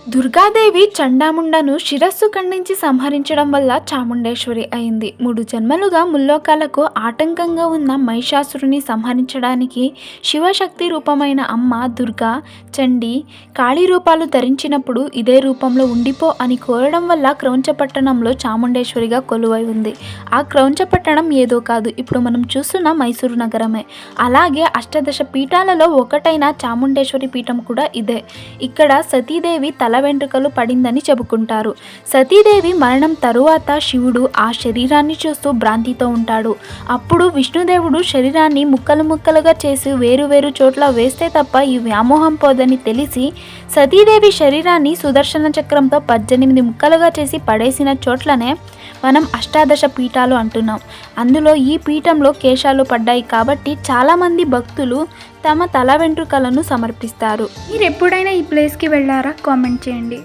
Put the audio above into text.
దుర్గాదేవి చండాముండను శిరస్సు ఖండించి సంహరించడం వల్ల చాముండేశ్వరి అయింది. 3 జన్మలుగా ముల్లోకాలకు ఆటంకంగా ఉన్న మహిషాసురుని సంహరించడానికి శివశక్తి రూపమైన అమ్మ దుర్గా, చండీ, కాళీ రూపాలు ధరించినప్పుడు ఇదే రూపంలో ఉండిపో అని కోరడం వల్ల క్రౌంచపట్టణంలో చాముండేశ్వరిగా కొలువై ఉంది. ఆ క్రౌంచపట్టణం ఏదో కాదు, ఇప్పుడు మనం చూస్తున్న మైసూరు నగరమే. అలాగే అష్టాదశ పీఠాలలో ఒకటైన చాముండేశ్వరి పీఠం కూడా ఇదే. ఇక్కడ సతీదేవి తల వెంట్రుకలు పడిందని చెప్పుకుంటారు. సతీదేవి మరణం తరువాత శివుడు ఆ శరీరాన్ని చూస్తూ భ్రాంతితో ఉంటాడు. అప్పుడు విష్ణుదేవుడు శరీరాన్ని ముక్కలు ముక్కలుగా చేసి వేరు వేరు చోట్ల వేస్తే తప్ప ఈ వ్యామోహం పోదని తెలిసి సతీదేవి శరీరాన్ని సుదర్శన చక్రంతో 18 ముక్కలుగా చేసి పడేసిన చోట్లనే మనం అష్టాదశ పీఠాలు అంటున్నాం. అందులో ఈ పీఠంలో కేశాలు పడ్డాయి కాబట్టి చాలామంది భక్తులు తమ తల వెంట్రుకలను సమర్పిస్తారు. మీరు ఎప్పుడైనా ఈ ప్లేస్కి వెళ్ళారా? కామెంట్ చేయండి.